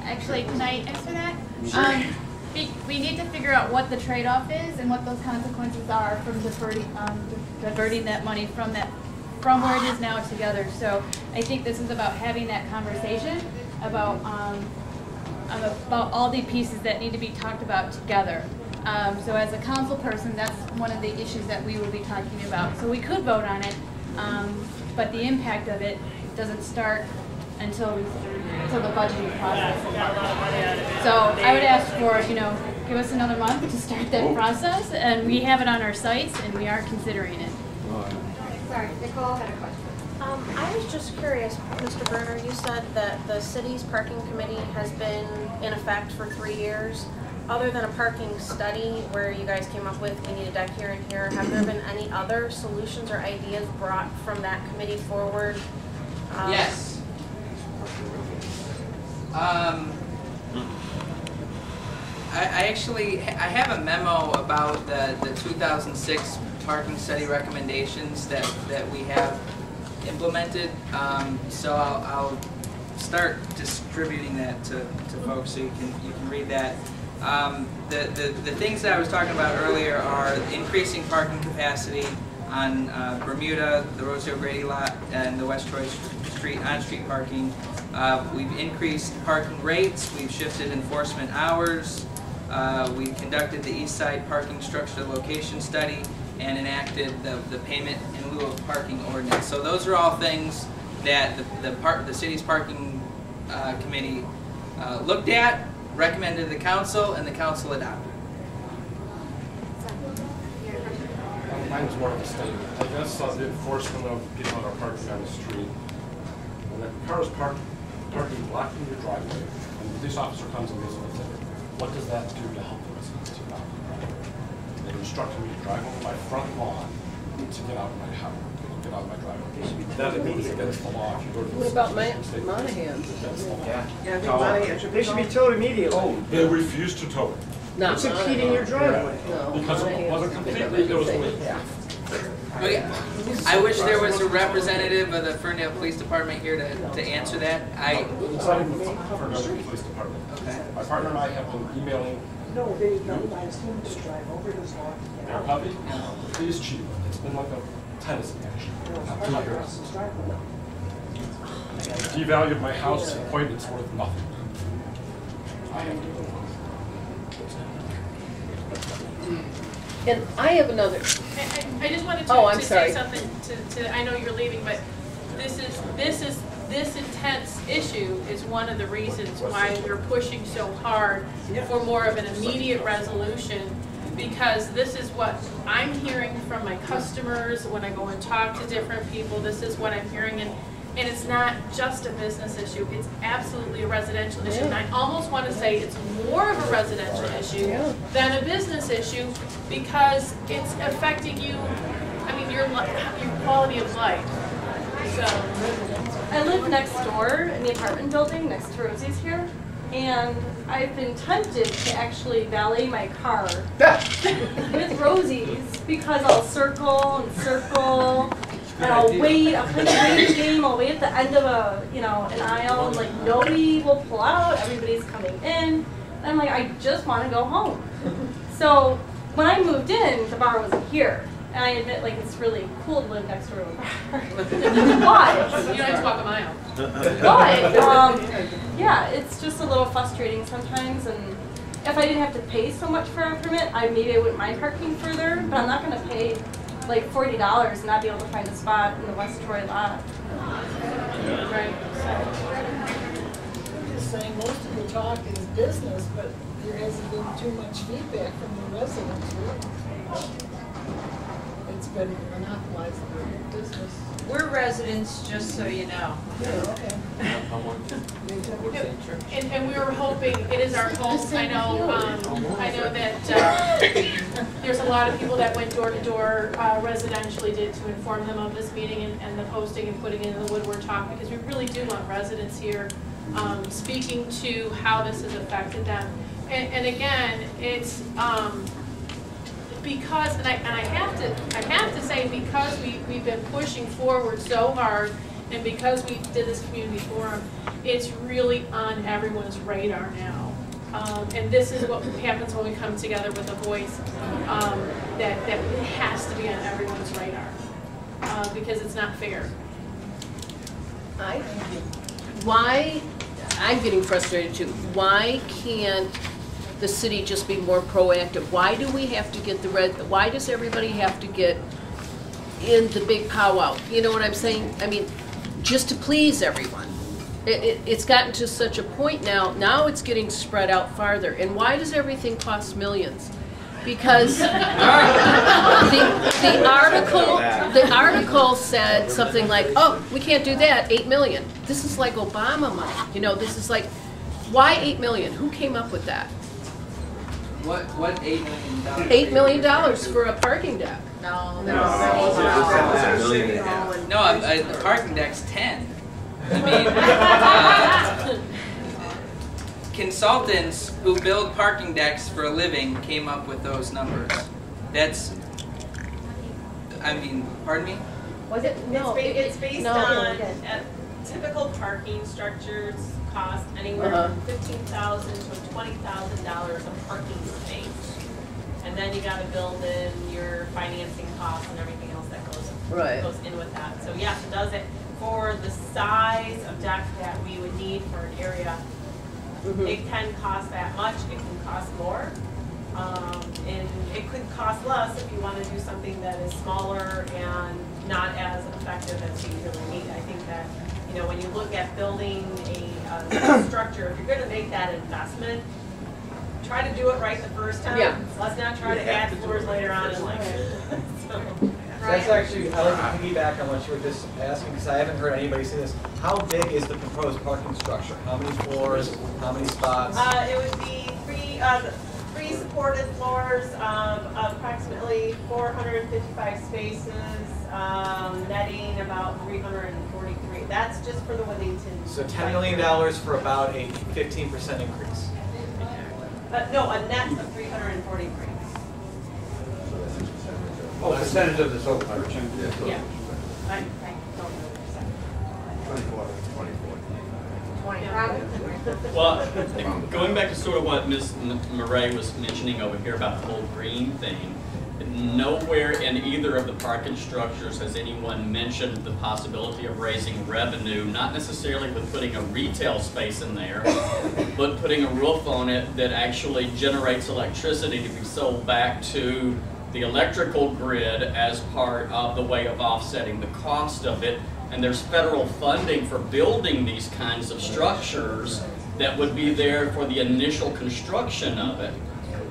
Actually, can I answer that? Sure. We need to figure out what the trade-off is and what those consequences are from diverting that money from where it is now together. So I think this is about having that conversation about all the pieces that need to be talked about together. So as a council person, that's one of the issues that we will be talking about. So we could vote on it, but the impact of it doesn't start until the budgeting process. So I would ask for, give us another month to start that process, and we have it on our sites, and we are considering it. Sorry, Nicole had a question. I was just curious, Mr. Berner, you said that the city's parking committee has been in effect for 3 years. Other than a parking study where you guys came up with, we need a deck here and here, have there been any other solutions or ideas brought from that committee forward? Yes. I have a memo about the 2006 parking study recommendations that we have implemented. So I'll start distributing that to folks so you can read that. The things that I was talking about earlier are increasing parking capacity on Bermuda, the Rosie O'Grady lot, and the West Troy Street on-street parking. We've increased parking rates. We've shifted enforcement hours. We conducted the East Side parking structure location study and enacted the payment in lieu of parking ordinance. So those are all things that the city's parking committee looked at, recommended to the council, and the council adopted. Mine's more of a statement. I guess the enforcement of people that are parking on the street. When a car is parking blocking your driveway, and the police officer comes and gives them a ticket, what does that do to help the residents to not They instructed me to drive over my front lawn to get out of my house, get out of my driveway. That is against the law. If you go to the what about Monahan's? They should be towed immediately. They refused to tow it. No, It's impeding your driveway. No, Because it wasn't completely, it was only half. Okay. I wish there was a representative of the Ferndale Police Department here to answer that. It's not even for the police department. Okay. My partner and I have been emailing No, I just want to drive over this lawn. their puppy. He's cheap. It's been like a tennis match. Not 2 years. Devalued my house to the point it's worth nothing. I have to. And I have another. I just wanted to say something to, I know you're leaving, but this intense issue is one of the reasons why we're pushing so hard for more of an immediate resolution, because this is what I'm hearing from my customers when I go and talk to different people. This is what I'm hearing, and it's not just a business issue, it's absolutely a residential issue. And I almost want to say it's more of a residential issue than a business issue, because it's affecting you, I mean, your quality of life. So I live next door in the apartment building next to Rosie's here, and I've been tempted to actually valet my car with Rosie's, because I'll circle and circle. And I'll wait, I'll play the waiting game, I'll wait at the end of an aisle, and like nobody will pull out, everybody's coming in. And I'm like, I just want to go home. So when I moved in, the bar wasn't here. And I admit, like, it's really cool to live next door to a bar. But, you don't have to walk a mile. But, yeah, it's just a little frustrating sometimes. And if I didn't have to pay so much for a permit, maybe I wouldn't mind parking further, but I'm not going to pay like $40 and not be able to find a spot in the West Troy lot. Right. I'm just saying, most of the talk is business, but there hasn't been too much feedback from the residents, really. It's been monopolized by business. We're residents, just so you know. Yeah, okay. And we were hoping, it is our hope, I know that there's a lot of people that went door to door residentially to inform them of this meeting and the posting and putting it in the Woodward Talk, because we really do want residents here speaking to how this has affected them. And again, it's because, and I have to say, because we've been pushing forward so hard And because we did this community forum, it's really on everyone's radar now. And this is what happens when we come together with a voice, that it has to be on everyone's radar, because it's not fair. Why, I'm getting frustrated too, why can't the city just be more proactive? Why do we have to get why does everybody have to get in the big powwow? You know what I'm saying? I mean, just to please everyone. It's gotten to such a point now it's getting spread out farther. And why does everything cost millions? Because the article said something like, oh, we can't do that, 8 million. This is like Obama money. You know, this is like, why 8 million? Who came up with that? What $8 million? $8 million for a parking deck. No, the parking deck's 10. I mean, consultants who build parking decks for a living came up with those numbers. That's, I mean, pardon me? Was it? No. It's based no. on typical parking structures cost anywhere from $15,000 to $20,000 a parking space. And then you gotta build in your financing costs and everything else that goes in with that. So yes, it does it for the size of deck that we would need for an area. It can cost that much, it can cost more. And it could cost less if you want to do something that is smaller and not as effective as you really need. I think that, you know, when you look at building a structure, if you're going to make that investment, try to do it right the first time. Yeah. Let's not try to add floors later on in life. That's actually, I like to piggyback on what you were just asking, because I haven't heard anybody say this. How big is the proposed parking structure? How many floors, how many spots? It would be three supported floors of approximately 455 spaces, netting about 343. That's just for the Withington. So $10 million for about a 15% increase. No, a net of 343. Oh, percentage of the total coverage. Yeah. I don't know the percent. Well, going back to sort of what Ms. Murray was mentioning over here about the whole green thing, nowhere in either of the parking structures has anyone mentioned the possibility of raising revenue, not necessarily with putting a retail space in there, but putting a roof on it that actually generates electricity to be sold back to the electrical grid as part of the way of offsetting the cost of it. And there's federal funding for building these kinds of structures that would be there for the initial construction of it.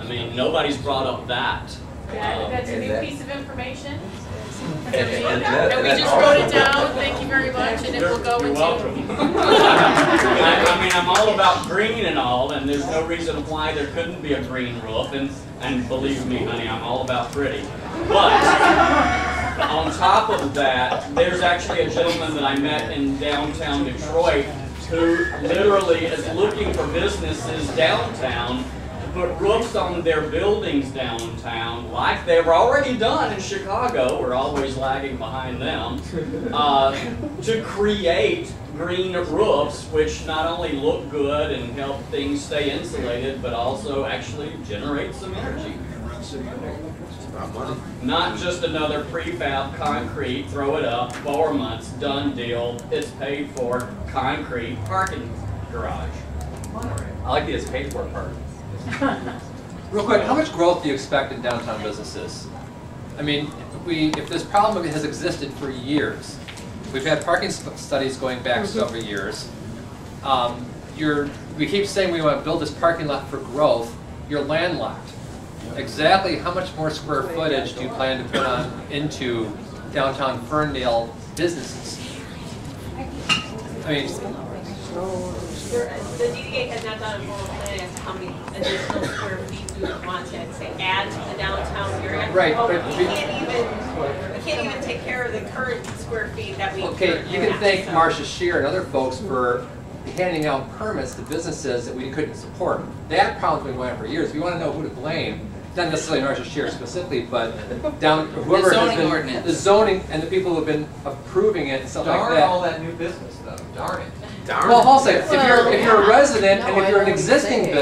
I mean, nobody's brought up that. That's a new piece of information. And we just wrote it down, thank you very much, and it will go into. I mean, I'm all about green and all, and there's no reason why there couldn't be a green roof, and believe me, honey, I'm all about pretty. But on top of that, there's actually a gentleman that I met in downtown Detroit who literally is looking for businesses downtown to put roofs on their buildings downtown, like they were already done in Chicago. We're always lagging behind them, to create green roofs, which not only look good and help things stay insulated, but also actually generate some energy. Not just another prefab concrete, throw it up, 4 months, done deal, it's paid for, concrete parking garage. I like the it's paid for part. Real quick, how much growth do you expect in downtown businesses? I mean, if this problem has existed for years, we've had parking studies going back several years. We keep saying we want to build this parking lot for growth. You're landlocked. Exactly how much more square footage do you plan to put on into downtown Ferndale businesses? I mean, The DDA has not done a full plan as to how many additional square feet we would want to say add to the downtown area. Right, but but we can't even take care of the current square feet that we. okay, you can thank Marcia Shear and other folks for handing out permits to businesses that we couldn't support. That problem's been going on for years. If you want to know who to blame, not necessarily North Shore specifically, but down, whoever has zoning been, ordinance. the zoning and the people who have been approving it and stuff like Darn that. all that new business though, darn it. Well, I'll say, if you're a resident and if you're an existing business,